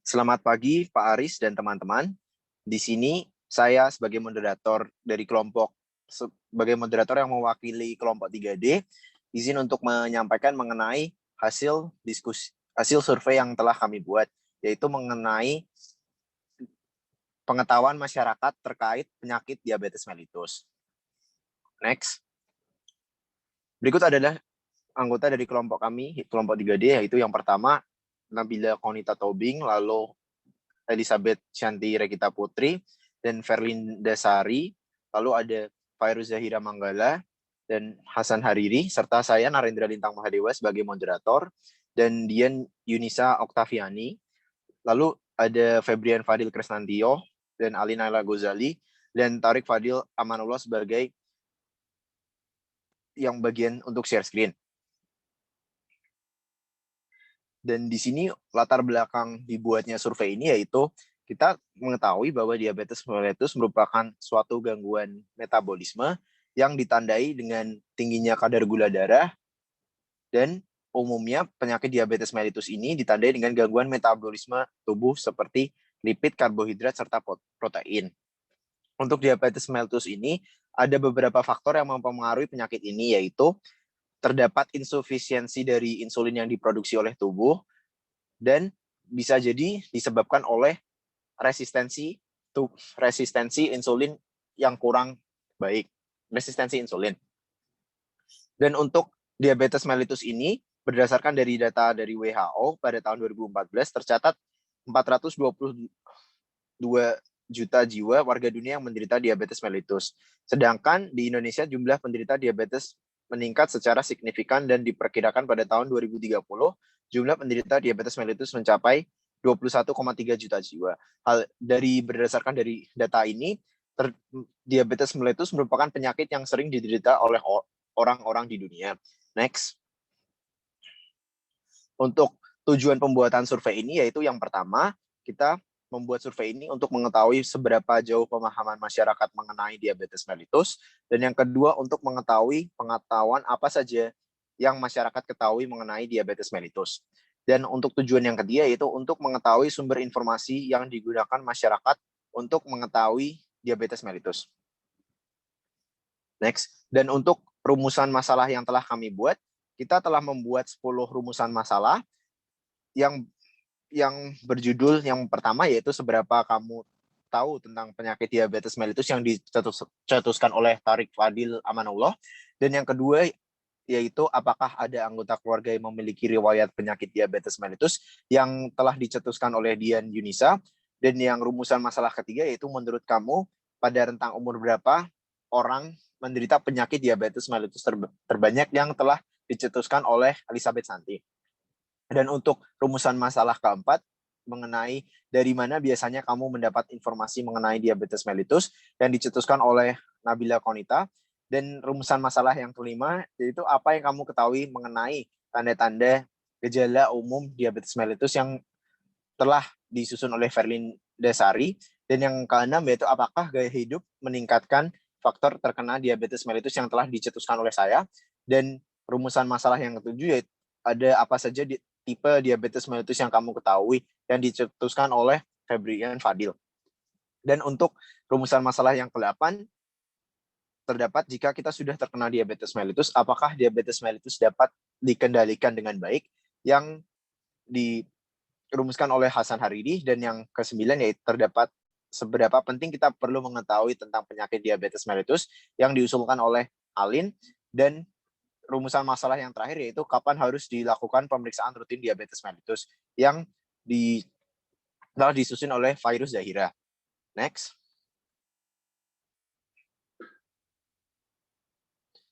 Selamat pagi, Pak Aris dan teman-teman. Di sini saya sebagai moderator yang mewakili kelompok 3D, izin untuk menyampaikan mengenai hasil survei yang telah kami buat, yaitu mengenai pengetahuan masyarakat terkait penyakit diabetes mellitus. Next. Berikut adalah anggota dari kelompok kami, kelompok 3D, yaitu yang pertama Nabila Konita Tobing, lalu Elizabeth Shanti Regita Putri, dan Verlinda Sari, lalu ada Fairuz Zahira Manggala, dan Hasan Hariri, serta saya Narendra Lintang Mahadewa sebagai moderator, dan Dian Yunisa Oktaviani, lalu ada Febrian Fadil Krisnantio, dan Ali Naila Gozali, dan Tarik Fadil Amanullah sebagai yang bagian untuk share screen. Dan di sini latar belakang dibuatnya survei ini yaitu kita mengetahui bahwa diabetes mellitus merupakan suatu gangguan metabolisme yang ditandai dengan tingginya kadar gula darah, dan umumnya penyakit diabetes mellitus ini ditandai dengan gangguan metabolisme tubuh seperti lipid, karbohidrat, serta protein. Untuk diabetes mellitus ini ada beberapa faktor yang mempengaruhi penyakit ini, yaitu terdapat insufisiensi dari insulin yang diproduksi oleh tubuh, dan bisa jadi disebabkan oleh resistensi insulin yang kurang baik, resistensi insulin. Dan untuk diabetes mellitus ini, berdasarkan dari data dari WHO pada tahun 2014, tercatat 422 juta jiwa warga dunia yang menderita diabetes mellitus. Sedangkan di Indonesia jumlah penderita diabetes meningkat secara signifikan dan diperkirakan pada tahun 2030 jumlah penderita diabetes mellitus mencapai 21,3 juta jiwa. Berdasarkan dari data ini, diabetes mellitus merupakan penyakit yang sering diderita oleh orang-orang di dunia. Next. Untuk tujuan pembuatan survei ini yaitu yang pertama, kita membuat survei ini untuk mengetahui seberapa jauh pemahaman masyarakat mengenai diabetes mellitus, dan yang kedua untuk mengetahui pengetahuan apa saja yang masyarakat ketahui mengenai diabetes mellitus. Dan untuk tujuan yang ketiga yaitu untuk mengetahui sumber informasi yang digunakan masyarakat untuk mengetahui diabetes mellitus. Next. Dan untuk rumusan masalah yang telah kami buat, kita telah membuat 10 rumusan masalah yang berjudul yang pertama yaitu seberapa kamu tahu tentang penyakit diabetes mellitus yang dicetuskan oleh Tarik Fadil Amanullah, dan yang kedua yaitu apakah ada anggota keluarga yang memiliki riwayat penyakit diabetes mellitus yang telah dicetuskan oleh Dian Yunisa, dan yang rumusan masalah ketiga yaitu menurut kamu pada rentang umur berapa orang menderita penyakit diabetes mellitus terbanyak yang telah dicetuskan oleh Elizabeth Shanti. Dan untuk rumusan masalah keempat mengenai dari mana biasanya kamu mendapat informasi mengenai diabetes mellitus yang dicetuskan oleh Nabila Konita. Dan rumusan masalah yang kelima yaitu apa yang kamu ketahui mengenai tanda-tanda gejala umum diabetes mellitus yang telah disusun oleh Verlinda Sari. Dan yang keenam yaitu apakah gaya hidup meningkatkan faktor terkena diabetes mellitus yang telah dicetuskan oleh saya. Dan rumusan masalah yang ketujuh yaitu ada apa saja tipe diabetes mellitus yang kamu ketahui yang dicetuskan oleh Febrian Fadil. Dan untuk rumusan masalah yang ke-8 terdapat jika kita sudah terkena diabetes mellitus, apakah diabetes mellitus dapat dikendalikan dengan baik, yang dirumuskan oleh Hasan Hariri. Dan yang ke-9 yaitu terdapat seberapa penting kita perlu mengetahui tentang penyakit diabetes mellitus yang diusulkan oleh Alin. Dan rumusan masalah yang terakhir yaitu kapan harus dilakukan pemeriksaan rutin diabetes mellitus yang telah disusun oleh Fairuz Zahira. Next.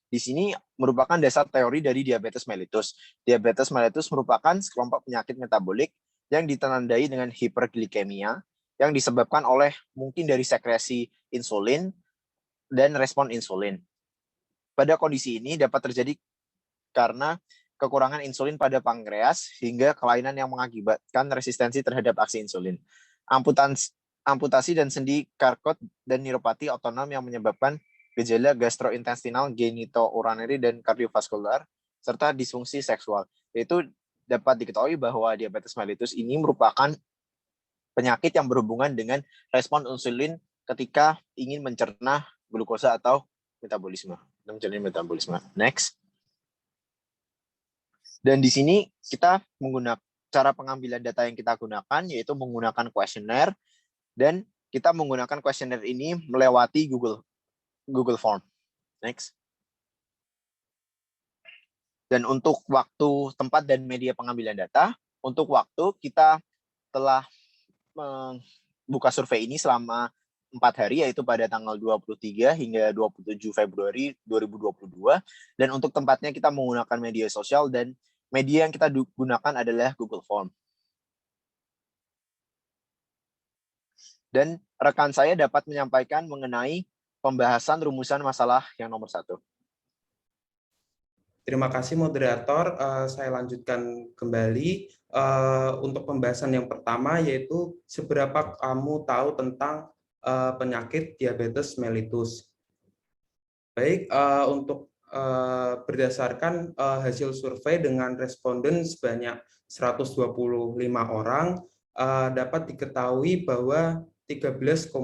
Di sini merupakan dasar teori dari diabetes mellitus. Diabetes mellitus merupakan sekelompok penyakit metabolik yang ditandai dengan hiperglikemia yang disebabkan oleh mungkin dari sekresi insulin dan respon insulin. Pada kondisi ini dapat terjadi karena kekurangan insulin pada pankreas hingga kelainan yang mengakibatkan resistensi terhadap aksi insulin. Amputasi dan sendi Charcot dan neuropati otonom yang menyebabkan gejala gastrointestinal, genitourinary, dan kardiovaskular, serta disfungsi seksual. Itu dapat diketahui bahwa diabetes mellitus ini merupakan penyakit yang berhubungan dengan respon insulin ketika ingin mencerna glukosa atau metabolisme. Next. Dan di sini kita menggunakan cara pengambilan data yang kita gunakan yaitu menggunakan kuesioner, dan kita menggunakan kuesioner ini melewati Google Form. Next. Dan untuk waktu, tempat, dan media pengambilan data, untuk waktu kita telah membuka survei ini selama 4 hari, yaitu pada tanggal 23 hingga 27 Februari 2022. Dan untuk tempatnya kita menggunakan media sosial, dan media yang kita gunakan adalah Google Form. Dan rekan saya dapat menyampaikan mengenai pembahasan rumusan masalah yang nomor 1. Terima kasih moderator. Saya lanjutkan kembali untuk pembahasan yang pertama, yaitu seberapa kamu tahu tentang penyakit diabetes mellitus. Baik, untuk berdasarkan hasil survei dengan responden sebanyak 125 orang, dapat diketahui bahwa 13,6%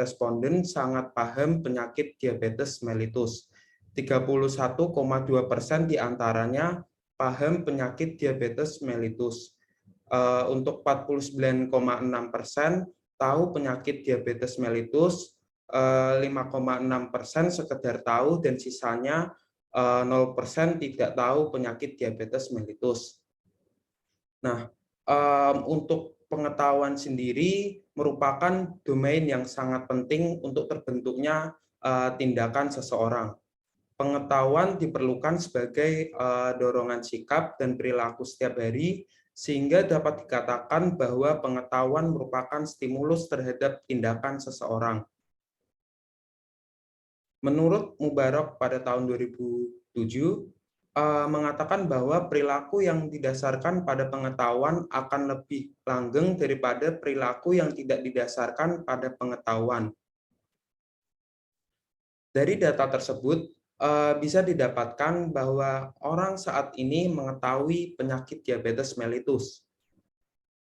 responden sangat paham penyakit diabetes mellitus. 31,2% diantaranya paham penyakit diabetes mellitus. Untuk 49,6% tahu penyakit diabetes mellitus, 5,6% sekedar tahu, dan sisanya 0% tidak tahu penyakit diabetes mellitus. Nah, untuk pengetahuan sendiri merupakan domain yang sangat penting untuk terbentuknya tindakan seseorang. Pengetahuan diperlukan sebagai dorongan sikap dan perilaku setiap hari, sehingga dapat dikatakan bahwa pengetahuan merupakan stimulus terhadap tindakan seseorang. Menurut Mubarak pada tahun 2007, mengatakan bahwa perilaku yang didasarkan pada pengetahuan akan lebih langgeng daripada perilaku yang tidak didasarkan pada pengetahuan. Dari data tersebut, bisa didapatkan bahwa orang saat ini mengetahui penyakit diabetes mellitus.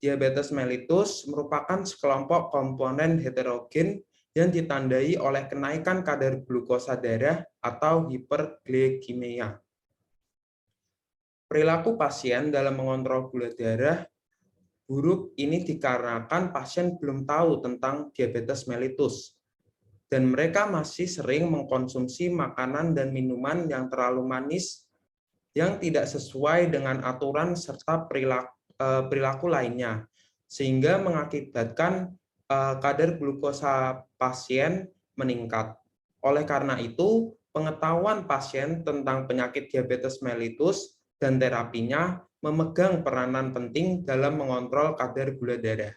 Diabetes mellitus merupakan sekelompok komponen heterogen yang ditandai oleh kenaikan kadar glukosa darah atau hiperglikemia. Perilaku pasien dalam mengontrol gula darah buruk ini dikarenakan pasien belum tahu tentang diabetes mellitus, dan mereka masih sering mengkonsumsi makanan dan minuman yang terlalu manis yang tidak sesuai dengan aturan serta perilaku lainnya, sehingga mengakibatkan kadar glukosa pasien meningkat. Oleh karena itu, pengetahuan pasien tentang penyakit diabetes mellitus dan terapinya memegang peranan penting dalam mengontrol kadar gula darah.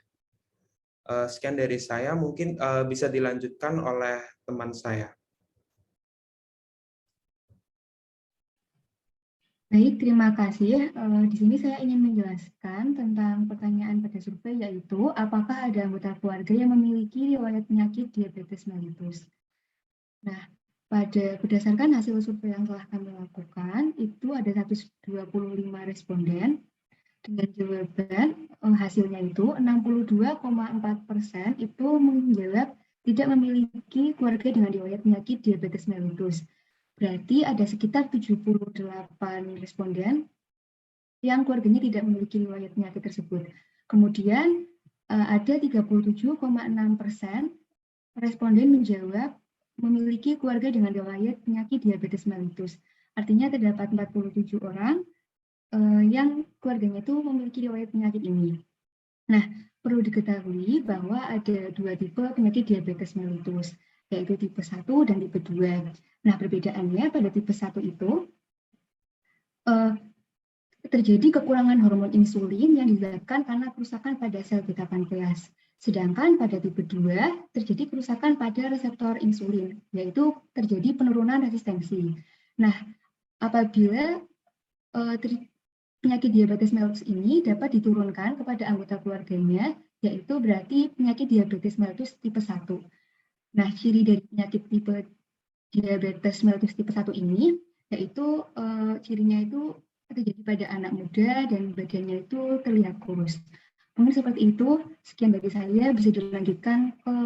Sekian dari saya, mungkin bisa dilanjutkan oleh teman saya. Baik, terima kasih. Di sini saya ingin menjelaskan tentang pertanyaan pada survei, yaitu apakah ada anggota keluarga yang memiliki riwayat penyakit diabetes mellitus. Nah, berdasarkan hasil survei yang telah kami lakukan, itu ada 125 responden dengan jawaban hasilnya itu 62,4% itu menjawab tidak memiliki keluarga dengan riwayat penyakit diabetes mellitus. Berarti ada sekitar 78 responden yang keluarganya tidak memiliki riwayat penyakit tersebut. Kemudian ada 37,6% responden menjawab memiliki keluarga dengan riwayat penyakit diabetes mellitus. Artinya terdapat 47 orang yang keluarganya itu memiliki riwayat penyakit ini. Nah, perlu diketahui bahwa ada 2 tipe penyakit diabetes mellitus, yaitu tipe 1 dan tipe 2. Nah, perbedaannya pada tipe 1 itu terjadi kekurangan hormon insulin yang disebabkan karena kerusakan pada sel beta pankreas. Sedangkan pada tipe 2 terjadi kerusakan pada reseptor insulin, yaitu terjadi penurunan resistensi. Nah, apabila penyakit diabetes mellitus ini dapat diturunkan kepada anggota keluarganya, yaitu berarti penyakit diabetes mellitus tipe 1. Nah, ciri dari penyakit tipe diabetes mellitus tipe 1 ini, yaitu cirinya itu terjadi pada anak muda dan badannya itu terlihat kurus. Mungkin seperti itu. Sekian dari saya, bisa dilanjutkan ke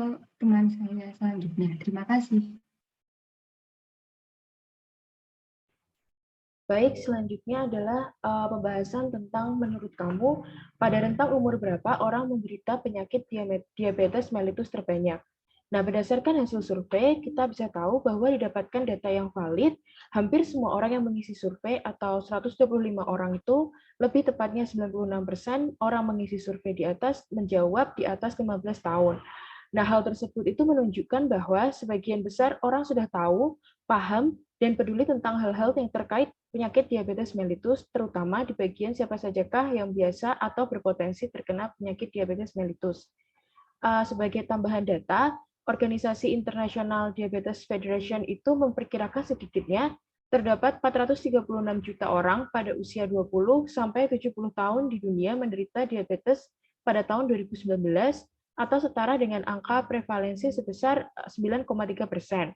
teman saya selanjutnya. Terima kasih. Baik, selanjutnya adalah pembahasan tentang menurut kamu pada rentang umur berapa orang menderita penyakit diabetes mellitus terbanyak. Nah, berdasarkan hasil survei, kita bisa tahu bahwa didapatkan data yang valid, hampir semua orang yang mengisi survei atau 125 orang itu, lebih tepatnya 96% orang mengisi survei di atas menjawab di atas 15 tahun. Nah, hal tersebut itu menunjukkan bahwa sebagian besar orang sudah tahu, paham, dan peduli tentang hal-hal yang terkait penyakit diabetes mellitus, terutama di bagian siapa sajakah yang biasa atau berpotensi terkena penyakit diabetes mellitus. Sebagai tambahan data, Organisasi International Diabetes Federation itu memperkirakan sedikitnya terdapat 436 juta orang pada usia 20 sampai 70 tahun di dunia menderita diabetes pada tahun 2019 atau setara dengan angka prevalensi sebesar 9,3%.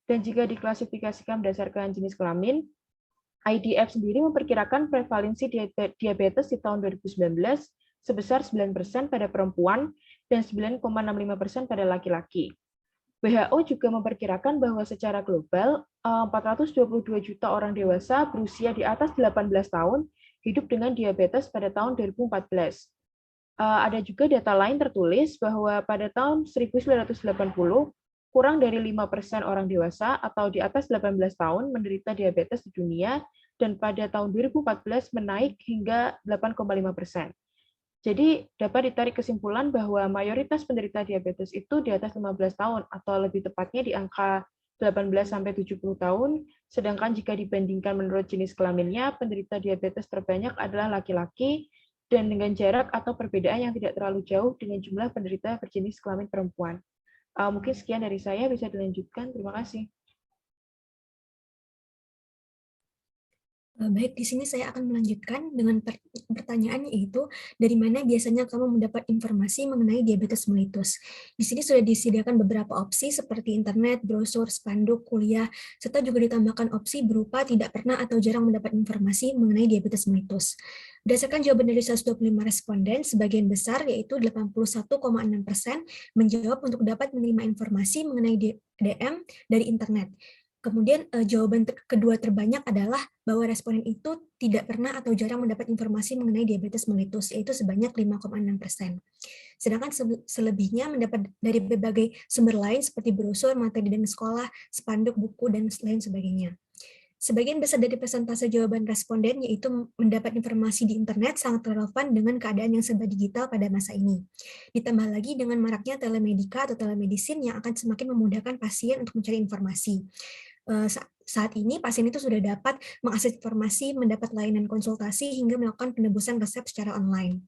Dan jika diklasifikasikan berdasarkan jenis kelamin, IDF sendiri memperkirakan prevalensi diabetes di tahun 2019 sebesar 9% pada perempuan dan 9,65% pada laki-laki. WHO juga memperkirakan bahwa secara global 422 juta orang dewasa berusia di atas 18 tahun hidup dengan diabetes pada tahun 2014. Ada juga data lain tertulis bahwa pada tahun 1980 kurang dari 5% orang dewasa atau di atas 18 tahun menderita diabetes di dunia, dan pada tahun 2014 menaik hingga 8,5%. Jadi dapat ditarik kesimpulan bahwa mayoritas penderita diabetes itu di atas 15 tahun atau lebih tepatnya di angka 18-70 tahun, sedangkan jika dibandingkan menurut jenis kelaminnya, penderita diabetes terbanyak adalah laki-laki dan dengan jarak atau perbedaan yang tidak terlalu jauh dengan jumlah penderita berjenis kelamin perempuan. Mungkin sekian dari saya, bisa dilanjutkan. Terima kasih. Baik, di sini saya akan melanjutkan dengan pertanyaan, yaitu dari mana biasanya kamu mendapat informasi mengenai diabetes mellitus. Di sini sudah disediakan beberapa opsi seperti internet, brosur, spanduk, kuliah, serta juga ditambahkan opsi berupa tidak pernah atau jarang mendapat informasi mengenai diabetes mellitus. Berdasarkan jawaban dari 125 responden, sebagian besar, yaitu 81,6%, menjawab untuk dapat menerima informasi mengenai DM dari internet. Kemudian jawaban kedua terbanyak adalah bahwa responden itu tidak pernah atau jarang mendapat informasi mengenai diabetes mellitus, yaitu sebanyak 5,6%. Sedangkan selebihnya mendapat dari berbagai sumber lain seperti brosur, materi dan sekolah, spanduk, buku, dan lain sebagainya. Sebagian besar dari persentase jawaban responden yaitu mendapat informasi di internet sangat relevan dengan keadaan yang serba digital pada masa ini. Ditambah lagi dengan maraknya telemedika atau telemedicine yang akan semakin memudahkan pasien untuk mencari informasi. Saat ini pasien itu sudah dapat mengakses informasi, mendapat layanan konsultasi, hingga melakukan penebusan resep secara online.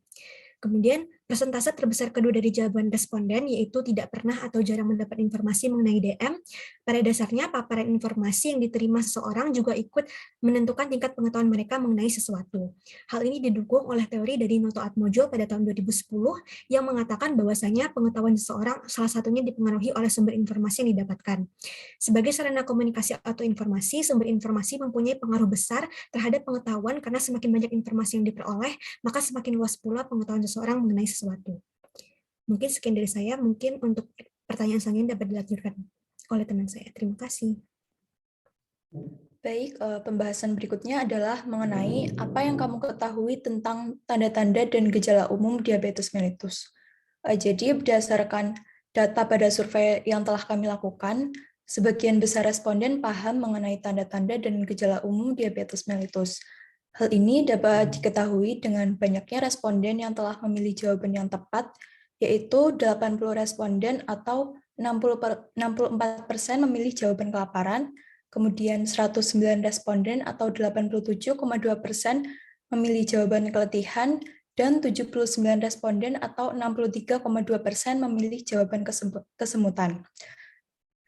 Kemudian, persentase terbesar kedua dari jawaban responden yaitu tidak pernah atau jarang mendapat informasi mengenai DM. Pada dasarnya, paparan informasi yang diterima seseorang juga ikut menentukan tingkat pengetahuan mereka mengenai sesuatu. Hal ini didukung oleh teori dari Noto Atmojo pada tahun 2010 yang mengatakan bahwasanya pengetahuan seseorang salah satunya dipengaruhi oleh sumber informasi yang didapatkan. Sebagai sarana komunikasi atau informasi, sumber informasi mempunyai pengaruh besar terhadap pengetahuan karena semakin banyak informasi yang diperoleh, maka semakin luas pula pengetahuan seseorang mengenai sesuatu. Mungkin sekian dari saya, mungkin untuk pertanyaan selanjutnya dapat dilanjutkan oleh teman saya. Terima kasih. Baik, pembahasan berikutnya adalah mengenai apa yang kamu ketahui tentang tanda-tanda dan gejala umum diabetes mellitus. Jadi berdasarkan data pada survei yang telah kami lakukan, sebagian besar responden paham mengenai tanda-tanda dan gejala umum diabetes mellitus. Hal ini dapat diketahui dengan banyaknya responden yang telah memilih jawaban yang tepat, yaitu 80 responden atau 64% memilih jawaban kelaparan, kemudian 109 responden atau 87,2% memilih jawaban keletihan, dan 79 responden atau 63,2% memilih jawaban kesemutan.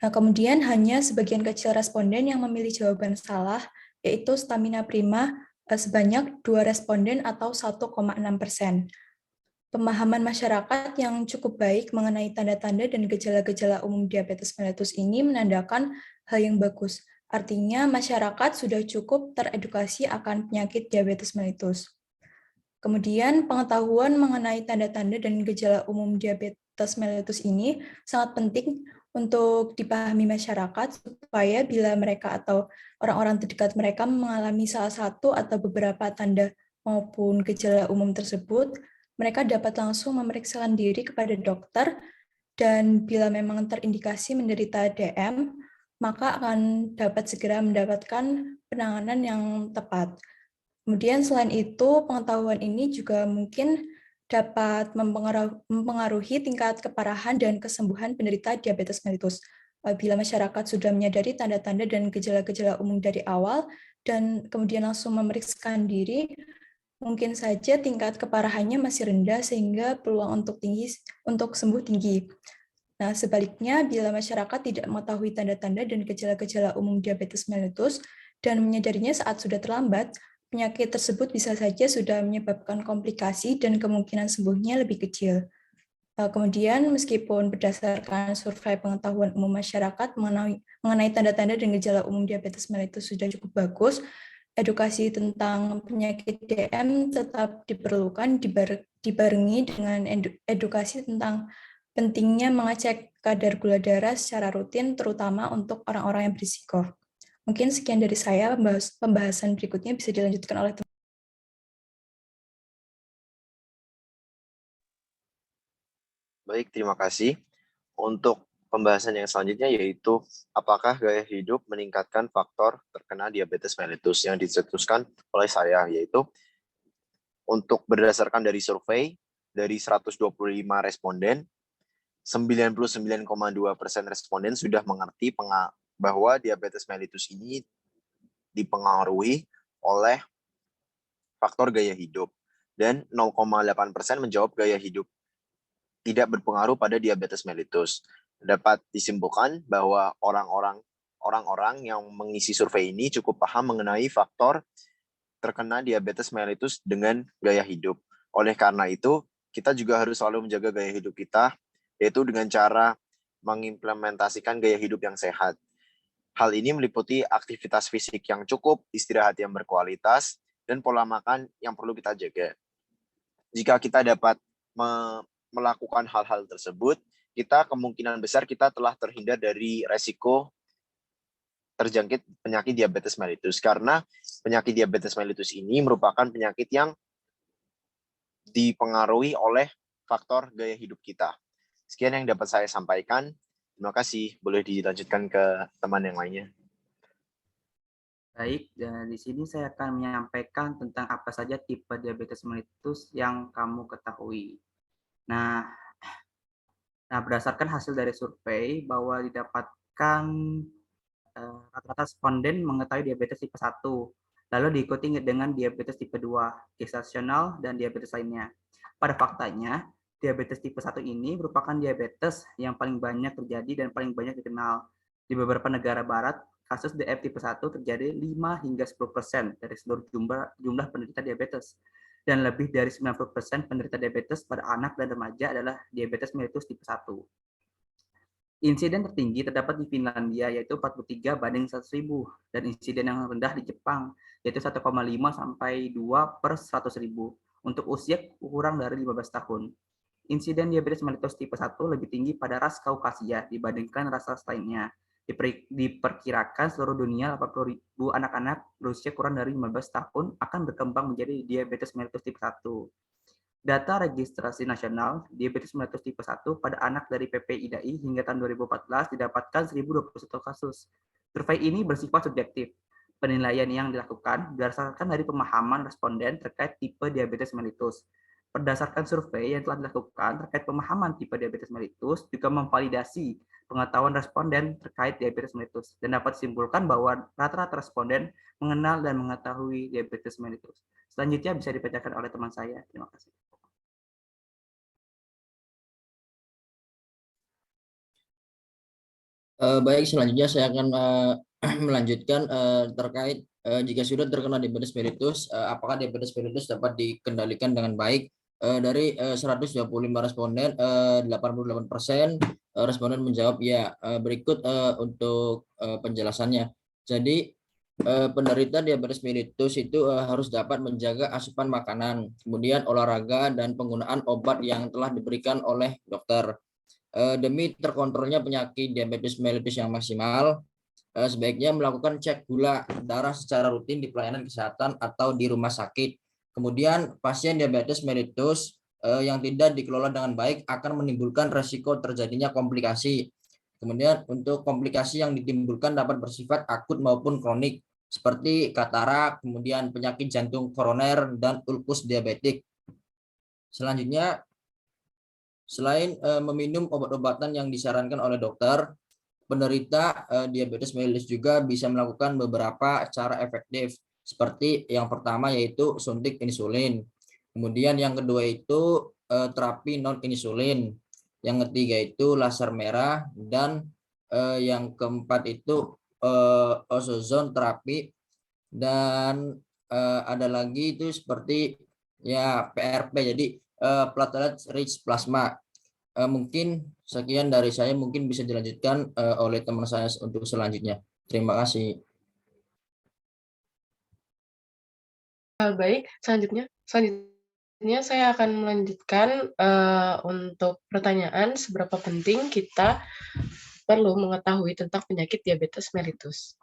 Nah, kemudian hanya sebagian kecil responden yang memilih jawaban salah, yaitu stamina prima sebanyak 2 responden atau 1,6%. Pemahaman masyarakat yang cukup baik mengenai tanda-tanda dan gejala-gejala umum diabetes mellitus ini menandakan hal yang bagus. Artinya masyarakat sudah cukup teredukasi akan penyakit diabetes mellitus. Kemudian pengetahuan mengenai tanda-tanda dan gejala umum diabetes mellitus ini sangat penting untuk dipahami masyarakat supaya bila mereka atau orang-orang terdekat mereka mengalami salah satu atau beberapa tanda maupun gejala umum tersebut, mereka dapat langsung memeriksakan diri kepada dokter dan bila memang terindikasi menderita DM, maka akan dapat segera mendapatkan penanganan yang tepat. Kemudian selain itu, pengetahuan ini juga mungkin dapat mempengaruhi tingkat keparahan dan kesembuhan penderita diabetes mellitus. Bila masyarakat sudah menyadari tanda-tanda dan gejala-gejala umum dari awal dan kemudian langsung memeriksakan diri, mungkin saja tingkat keparahannya masih rendah sehingga peluang untuk sembuh tinggi. Nah, sebaliknya bila masyarakat tidak mengetahui tanda-tanda dan gejala-gejala umum diabetes mellitus dan menyadarinya saat sudah terlambat, penyakit tersebut bisa saja sudah menyebabkan komplikasi dan kemungkinan sembuhnya lebih kecil. Kemudian, meskipun berdasarkan survei pengetahuan umum masyarakat mengenai tanda-tanda dan gejala umum diabetes mellitus sudah cukup bagus, edukasi tentang penyakit DM tetap diperlukan dibarengi dengan edukasi tentang pentingnya mengecek kadar gula darah secara rutin, terutama untuk orang-orang yang berisiko. Mungkin sekian dari saya, pembahasan berikutnya bisa dilanjutkan oleh teman. Baik, terima kasih. Untuk pembahasan yang selanjutnya yaitu apakah gaya hidup meningkatkan faktor terkena diabetes mellitus yang dicetuskan oleh saya, yaitu untuk berdasarkan dari survei dari 125 responden, 99,2% responden sudah mengerti bahwa diabetes mellitus ini dipengaruhi oleh faktor gaya hidup dan 0,8% menjawab gaya hidup tidak berpengaruh pada diabetes mellitus. Dapat disimpulkan bahwa orang-orang yang mengisi survei ini cukup paham mengenai faktor terkena diabetes mellitus dengan gaya hidup. Oleh karena itu, kita juga harus selalu menjaga gaya hidup kita, yaitu dengan cara mengimplementasikan gaya hidup yang sehat. Hal ini meliputi aktivitas fisik yang cukup, istirahat yang berkualitas, dan pola makan yang perlu kita jaga. Jika kita dapat melakukan hal-hal tersebut, kita kemungkinan besar kita telah terhindar dari resiko terjangkit penyakit diabetes mellitus. Karena penyakit diabetes mellitus ini merupakan penyakit yang dipengaruhi oleh faktor gaya hidup kita. Sekian yang dapat saya sampaikan. Terima kasih. Boleh dilanjutkan ke teman yang lainnya. Baik, dan di sini saya akan menyampaikan tentang apa saja tipe diabetes mellitus yang kamu ketahui. Nah, berdasarkan hasil dari survei bahwa didapatkan rata-rata responden mengetahui diabetes tipe 1, lalu diikuti dengan diabetes tipe 2, gestasional, dan diabetes lainnya. Pada faktanya, diabetes tipe 1 ini merupakan diabetes yang paling banyak terjadi dan paling banyak dikenal. Di beberapa negara barat, kasus DM tipe 1 terjadi 5 hingga 10% dari seluruh jumlah penderita diabetes. Dan lebih dari 90% penderita diabetes pada anak dan remaja adalah diabetes mellitus tipe 1. Insiden tertinggi terdapat di Finlandia, yaitu 43 banding 100.000, dan insiden yang rendah di Jepang, yaitu 1,5 sampai 2 per 100.000, untuk usia kurang dari 15 tahun. Insiden diabetes mellitus tipe 1 lebih tinggi pada ras Kaukasia dibandingkan ras-ras lainnya. Diperkirakan seluruh dunia 80.000 anak-anak berusia kurang dari 15 tahun akan berkembang menjadi diabetes mellitus tipe 1. Data registrasi nasional diabetes mellitus tipe 1 pada anak dari PPIDAI hingga tahun 2014 didapatkan 1.021 kasus. Survei ini bersifat subjektif. Penilaian yang dilakukan berdasarkan dari pemahaman responden terkait tipe diabetes mellitus. Berdasarkan survei yang telah dilakukan terkait pemahaman tipe diabetes mellitus juga memvalidasi pengetahuan responden terkait diabetes mellitus dan dapat disimpulkan bahwa rata-rata responden mengenal dan mengetahui diabetes mellitus. Selanjutnya bisa dibacakan oleh teman saya. Terima kasih. Baik, selanjutnya saya akan melanjutkan terkait jika sudah terkena diabetes mellitus, apakah diabetes mellitus dapat dikendalikan dengan baik. Dari 125 responden, 88% responden menjawab ya. Berikut untuk penjelasannya. Jadi penderita diabetes mellitus itu harus dapat menjaga asupan makanan, kemudian olahraga dan penggunaan obat yang telah diberikan oleh dokter. Demi terkontrolnya penyakit diabetes mellitus yang maksimal, sebaiknya melakukan cek gula darah secara rutin di pelayanan kesehatan atau di rumah sakit. Kemudian pasien diabetes mellitus yang tidak dikelola dengan baik akan menimbulkan resiko terjadinya komplikasi. Kemudian untuk komplikasi yang ditimbulkan dapat bersifat akut maupun kronik, seperti katarak, kemudian penyakit jantung koroner, dan ulkus diabetik. Selanjutnya, selain meminum obat-obatan yang disarankan oleh dokter, penderita diabetes mellitus juga bisa melakukan beberapa cara efektif, seperti yang pertama yaitu suntik insulin. Kemudian yang kedua itu terapi non-insulin. Yang ketiga itu laser merah, dan yang keempat itu ozon terapi, dan ada lagi itu seperti ya PRP, jadi platelet rich plasma. Mungkin sekian dari saya, mungkin bisa dilanjutkan oleh teman saya untuk selanjutnya. Terima kasih. Baik, selanjutnya saya akan melanjutkan untuk pertanyaan seberapa penting kita perlu mengetahui tentang penyakit diabetes mellitus.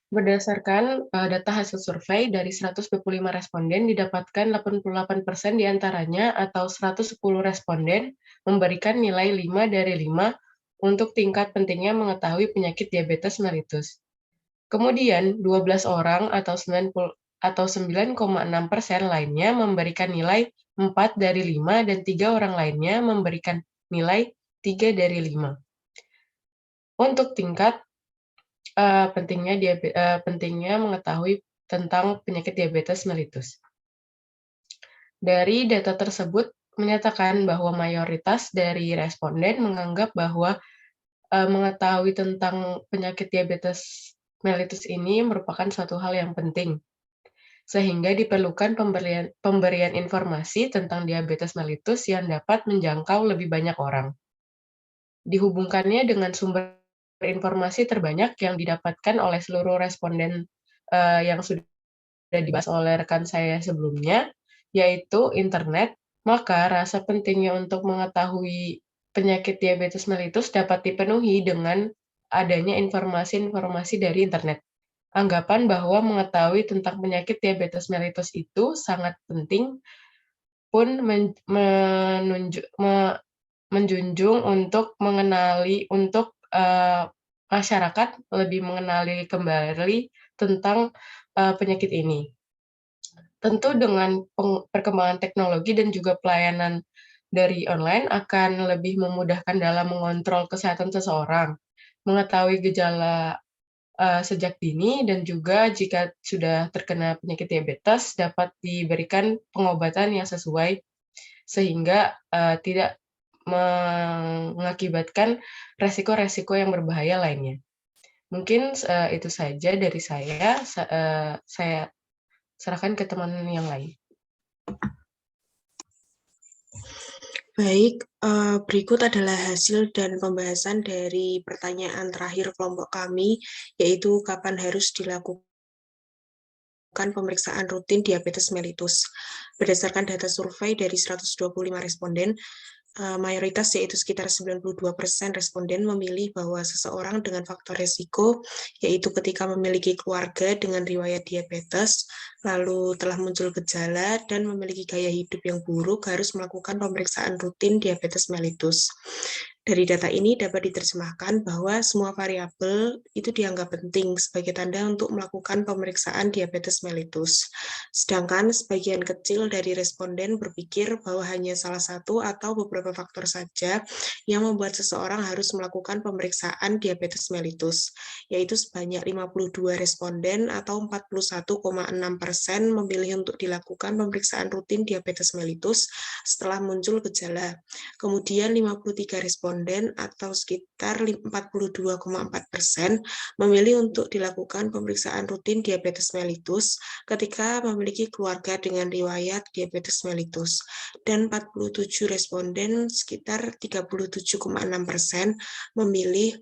Berdasarkan data hasil survei dari 125 responden, didapatkan 88% diantaranya atau 110 responden memberikan nilai 5 dari 5 untuk tingkat pentingnya mengetahui penyakit diabetes mellitus. Kemudian 12 orang atau 9,6% lainnya memberikan nilai 4 dari 5 dan 3 orang lainnya memberikan nilai 3 dari 5. Untuk tingkat pentingnya mengetahui tentang penyakit diabetes mellitus. Dari data tersebut menyatakan bahwa mayoritas dari responden menganggap bahwa mengetahui tentang penyakit diabetes mellitus ini merupakan suatu hal yang penting, sehingga diperlukan pemberian informasi tentang diabetes mellitus yang dapat menjangkau lebih banyak orang. Dihubungkannya dengan sumber informasi terbanyak yang didapatkan oleh seluruh responden yang sudah dibahas oleh rekan saya sebelumnya, yaitu internet, maka rasa pentingnya untuk mengetahui penyakit diabetes mellitus dapat dipenuhi dengan adanya informasi-informasi dari internet. Anggapan bahwa mengetahui tentang penyakit diabetes mellitus itu sangat penting pun menjunjung untuk masyarakat lebih mengenali kembali tentang penyakit ini. Tentu dengan perkembangan teknologi dan juga pelayanan dari online akan lebih memudahkan dalam mengontrol kesehatan seseorang, mengetahui gejala sejak dini, dan juga jika sudah terkena penyakit diabetes dapat diberikan pengobatan yang sesuai sehingga tidak mengakibatkan resiko-resiko yang berbahaya lainnya. Mungkin itu saja dari saya. Saya serahkan ke teman yang lain. Baik, berikut adalah hasil dan pembahasan dari pertanyaan terakhir kelompok kami, yaitu kapan harus dilakukan pemeriksaan rutin diabetes mellitus. Berdasarkan data survei dari 125 responden, mayoritas yaitu sekitar 92% responden memilih bahwa seseorang dengan faktor resiko, yaitu ketika memiliki keluarga dengan riwayat diabetes, lalu telah muncul gejala dan memiliki gaya hidup yang buruk, harus melakukan pemeriksaan rutin diabetes mellitus. Dari data ini dapat diterjemahkan bahwa semua variabel itu dianggap penting sebagai tanda untuk melakukan pemeriksaan diabetes mellitus. Sedangkan sebagian kecil dari responden berpikir bahwa hanya salah satu atau beberapa faktor saja yang membuat seseorang harus melakukan pemeriksaan diabetes mellitus, yaitu sebanyak 52 responden atau 41,6% memilih untuk dilakukan pemeriksaan rutin diabetes mellitus setelah muncul gejala. Kemudian 53 responden atau sekitar 42,4% memilih untuk dilakukan pemeriksaan rutin diabetes mellitus ketika memiliki keluarga dengan riwayat diabetes mellitus, dan 47 responden sekitar 37,6% memilih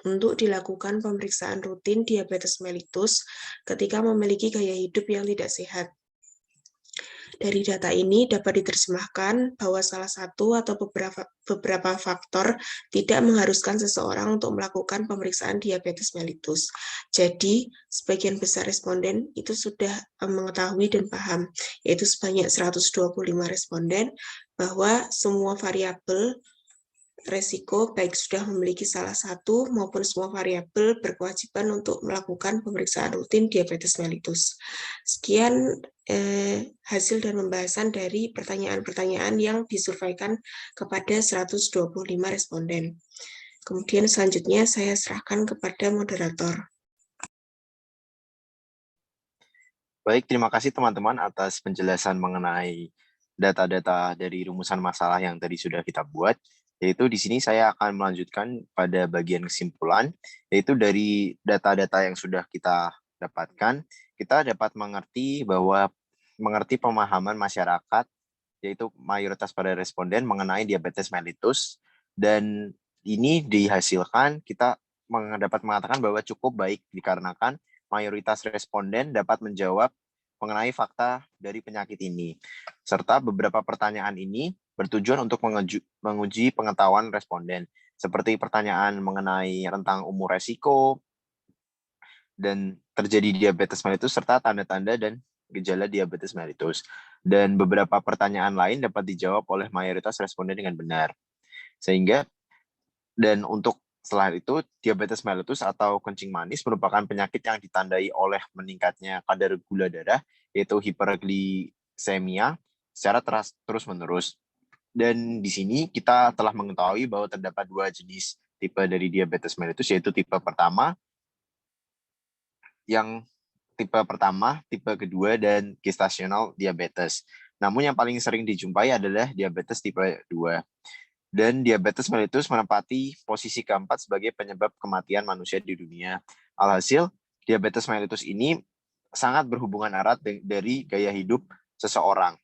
untuk dilakukan pemeriksaan rutin diabetes mellitus ketika memiliki gaya hidup yang tidak sehat. Dari data ini dapat diterjemahkan bahwa salah satu atau beberapa faktor tidak mengharuskan seseorang untuk melakukan pemeriksaan diabetes mellitus. Jadi, sebagian besar responden itu sudah mengetahui dan paham, yaitu sebanyak 125 responden, bahwa semua variabel resiko baik sudah memiliki salah satu maupun semua variabel berkewajiban untuk melakukan pemeriksaan rutin diabetes mellitus. Sekian hasil dan pembahasan dari pertanyaan-pertanyaan yang disurveikan kepada 125 responden. Kemudian selanjutnya saya serahkan kepada moderator. Baik, terima kasih teman-teman atas penjelasan mengenai data-data dari rumusan masalah yang tadi sudah kita buat. Yaitu di sini saya akan melanjutkan pada bagian kesimpulan, yaitu dari data-data yang sudah kita dapatkan, kita dapat mengerti pemahaman masyarakat, yaitu mayoritas pada responden mengenai diabetes mellitus, dan ini dihasilkan kita dapat mengatakan bahwa cukup baik dikarenakan mayoritas responden dapat menjawab mengenai fakta dari penyakit ini. Serta beberapa pertanyaan ini bertujuan untuk menguji pengetahuan responden, seperti pertanyaan mengenai rentang umur resiko, dan terjadi diabetes mellitus, serta tanda-tanda dan gejala diabetes mellitus. Dan beberapa pertanyaan lain dapat dijawab oleh mayoritas responden dengan benar. Dan untuk setelah itu, diabetes mellitus atau kencing manis merupakan penyakit yang ditandai oleh meningkatnya kadar gula darah, yaitu hiperglisemia, secara terus-menerus. Dan di sini kita telah mengetahui bahwa terdapat dua jenis tipe dari diabetes mellitus, yaitu tipe pertama, tipe kedua, dan gestasional diabetes. Namun yang paling sering dijumpai adalah diabetes tipe 2. Dan diabetes mellitus menempati posisi keempat sebagai penyebab kematian manusia di dunia. Alhasil, diabetes mellitus ini sangat berhubungan erat dari gaya hidup seseorang.